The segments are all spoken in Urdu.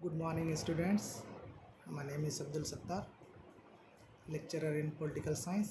Good morning, students. My name is Abdul Sattar, lecturer in political science,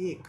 1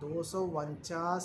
249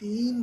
3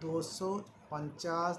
250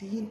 3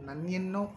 99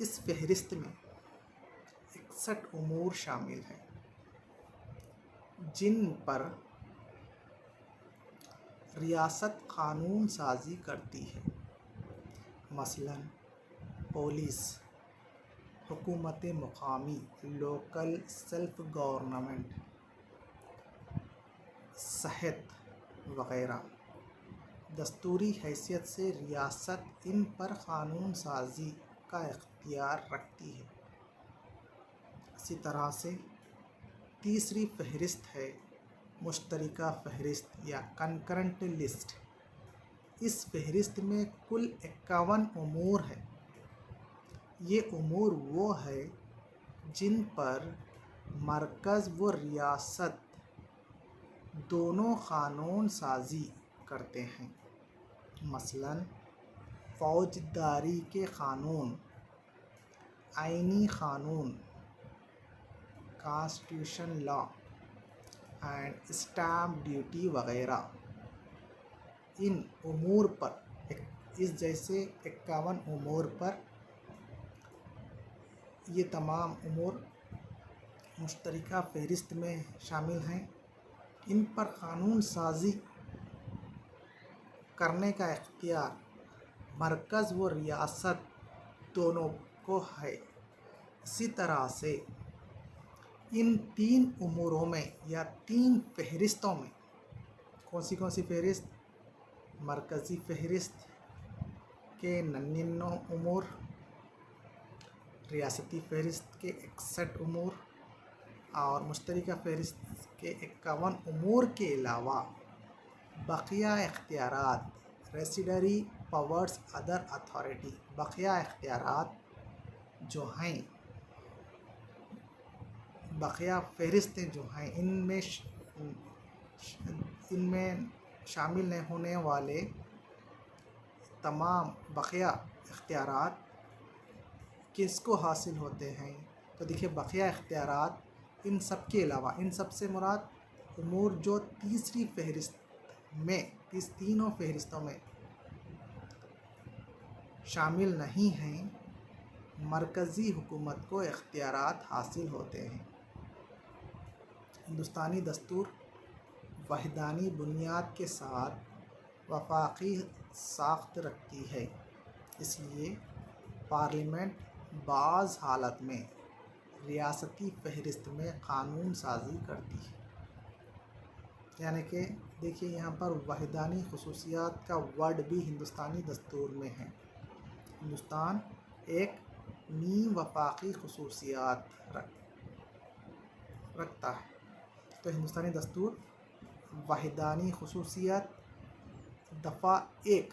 اس فہرست میں 61 امور شامل ہیں جن پر ریاست قانون سازی کرتی ہے، مثلاً پولیس، حکومت مقامی لوکل سیلف گورنمنٹ، صحت وغیرہ۔ دستوری حیثیت سے ریاست ان پر قانون سازی کا اختیار رکھتی ہے۔ اسی طرح سے تیسری فہرست ہے مشترکہ فہرست یا کنکرنٹ لسٹ۔ اس فہرست میں کل 51 امور ہیں۔ یہ امور وہ ہے جن پر مرکز و ریاست دونوں قانون سازی کرتے ہیں، مثلاً فوجداری کے قانون، آئینی قانون constitution law and stamp duty وغیرہ۔ ان امور پر اس جیسے 51 امور پر یہ تمام امور مشترکہ فہرست میں شامل ہیں۔ ان پر قانون سازی کرنے کا اختیار مرکز و ریاست دونوں کو ہے۔ اسی طرح سے ان 3 اموروں میں یا 3 فہرستوں میں کون سی فہرست؟ مرکزی فہرست کے 99 امور، ریاستی فہرست کے 61 امور اور مشترکہ فہرست کے 51 امور کے علاوہ بقیہ اختیارات ریسیڈری پاورز ادر اتھارٹی، بقیہ اختیارات جو ہیں، بقیہ فہرستیں جو ہیں، ان میں شامل نہیں ہونے والے تمام بقیہ اختیارات کس کو حاصل ہوتے ہیں؟ تو دیکھیے بقیہ اختیارات ان سب کے علاوہ، ان سب سے مراد امور جو تیسری فہرست میں تینوں فہرستوں میں شامل نہیں ہیں، مرکزی حکومت کو اختیارات حاصل ہوتے ہیں۔ ہندوستانی دستور وحدانی بنیاد کے ساتھ وفاقی ساخت رکھتی ہے، اس لیے پارلیمنٹ بعض حالات میں ریاستی فہرست میں قانون سازی کرتی ہے۔ یعنی کہ دیکھیے یہاں پر وحدانی خصوصیات کا ورڈ بھی ہندوستانی دستور میں ہے۔ ہندوستان ایک نیم وفاقی خصوصیات رکھتا ہے، تو ہندوستانی دستور وحدانی خصوصیات دفعہ 1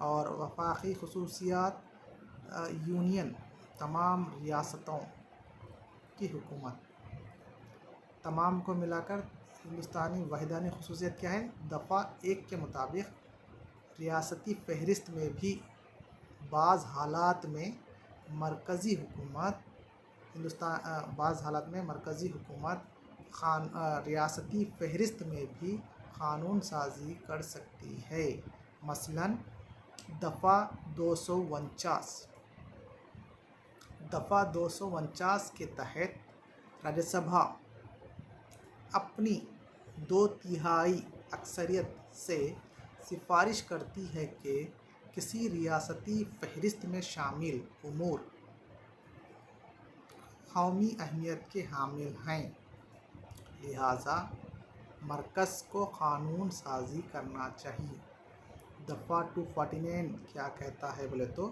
اور وفاقی خصوصیات یونین تمام ریاستوں کی حکومت، تمام کو ملا کر ہندوستانی وحدانی خصوصیت کیا ہے؟ دفعہ 1 کے مطابق ریاستی فہرست میں بھی بعض حالات میں مرکزی حکومت ریاستی فہرست میں بھی قانون سازی کر سکتی ہے۔ مثلاً دفعہ 249 کے تحت راجیہ سبھا اپنی 2/3 اکثریت سے سفارش کرتی ہے کہ کسی ریاستی فہرست میں شامل امور قومی اہمیت کے حامل ہیں، لہٰذا مرکز کو قانون سازی کرنا چاہیے۔ دفعہ 249 کیا کہتا ہے بولے تو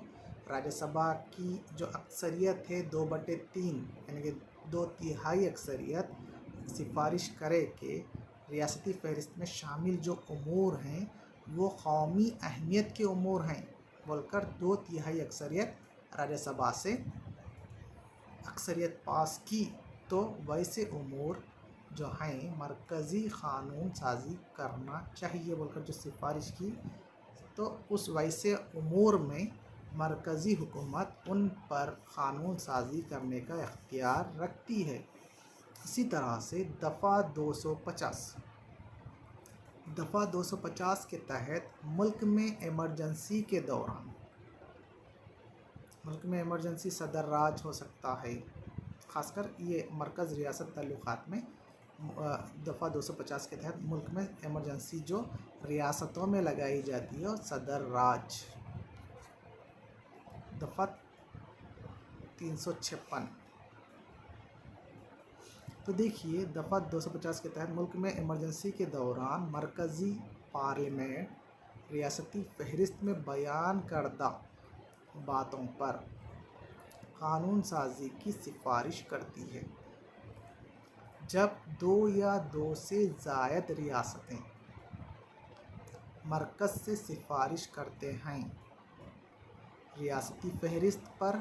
راجیہ سبھا کی جو اکثریت ہے 2/3 یعنی کہ 2/3 اکثریت سفارش کرے کہ ریاستی فہرست میں شامل جو امور ہیں وہ قومی اہمیت کے امور ہیں بول کر 2/3 اکثریت راجیہ سبھا سے اکثریت پاس کی، تو ویسے امور جو ہیں مرکزی قانون سازی کرنا چاہیے بول کر جو سفارش کی، تو اس ویسے امور میں مرکزی حکومت ان پر قانون سازی کرنے کا اختیار رکھتی ہے۔ اسی طرح سے دفعہ 250 کے تحت ملک میں ایمرجنسی کے دوران ملک میں ایمرجنسی صدر راج ہو سکتا ہے، خاص کر یہ مرکز ریاست تعلقات میں دفعہ 250 کے تحت ملک میں ایمرجنسی جو ریاستوں میں لگائی جاتی ہے اور صدر راج۔ دفعہ 356 تو دیکھیے دفعہ 250 کے تحت ملک میں ایمرجنسی کے دوران مرکزی پارلیمنٹ ریاستی فہرست میں بیان کردہ باتوں پر قانون سازی کی سفارش کرتی ہے۔ جب دو یا دو سے زائد ریاستیں مرکز سے سفارش کرتے ہیں ریاستی فہرست پر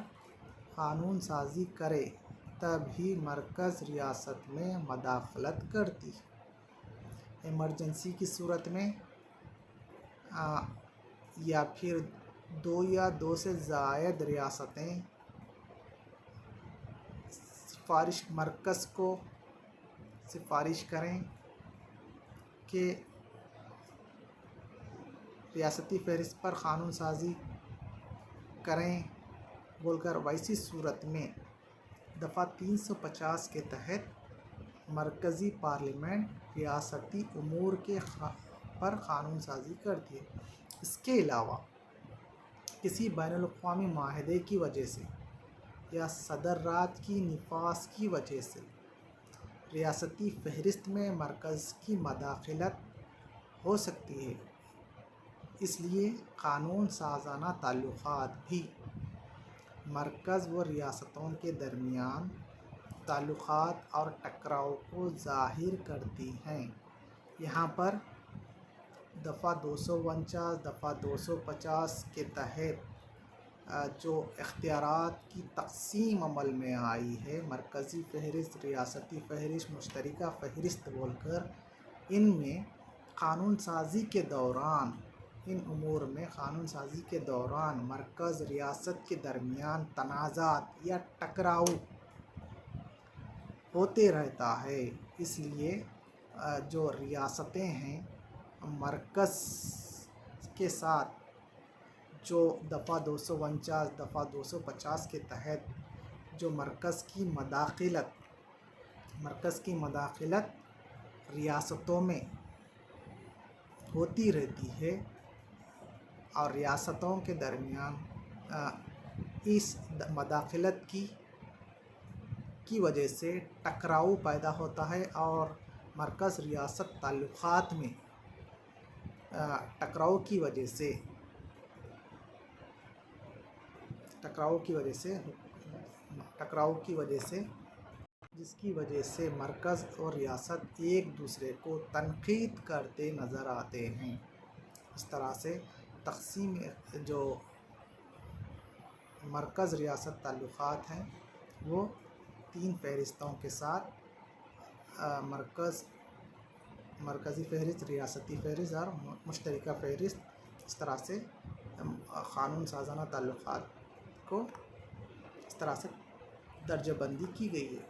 قانون سازی کرے تب ہی مرکز ریاست میں مداخلت کرتی ہے۔ ایمرجنسی کی صورت میں یا پھر دو یا دو سے زائد ریاستیں مرکز کو سفارش کریں کہ ریاستی فہرست پر قانون سازی کریں بول کر، ویسی صورت میں دفعہ 350 کے تحت مرکزی پارلیمنٹ ریاستی امور پر قانون سازی کرتی ہے۔ اس کے علاوہ کسی بین الاقوامی معاہدے کی وجہ سے یا صدر راج کی نفاذ کی وجہ سے ریاستی فہرست میں مرکز کی مداخلت ہو سکتی ہے۔ اس لیے قانون سازانہ تعلقات بھی مرکز و ریاستوں کے درمیان تعلقات اور ٹکراؤ کو ظاہر کرتی ہیں۔ یہاں پر دفعہ 249 دفعہ 250 کے تحت جو اختیارات کی تقسیم عمل میں آئی ہے، مرکزی فہرست، ریاستی فہرست، مشترکہ فہرست بول کر، ان میں قانون سازی کے دوران ان امور میں قانون سازی کے دوران مرکز ریاست کے درمیان تنازعات یا ٹکراؤ ہوتے رہتا ہے۔ اس لیے جو ریاستیں ہیں مرکز کے ساتھ جو دفعہ 249 دفعہ 250 کے تحت جو مرکز کی مداخلت ریاستوں میں ہوتی رہتی ہے اور ریاستوں کے درمیان اس مداخلت کی وجہ سے ٹکراؤ پیدا ہوتا ہے اور مرکز ریاست تعلقات میں ٹکراؤ کی وجہ سے جس کی وجہ سے مرکز اور ریاست ایک دوسرے کو تنقید کرتے نظر آتے ہیں۔ اس طرح سے تقسیم جو مرکز ریاست تعلقات ہیں وہ 3 فہرستوں کے ساتھ مرکزی فہرست، ریاستی فہرست اور مشترکہ فہرست، اس طرح سے قانون سازانہ تعلقات کو اس طرح سے درجہ بندی کی گئی ہے۔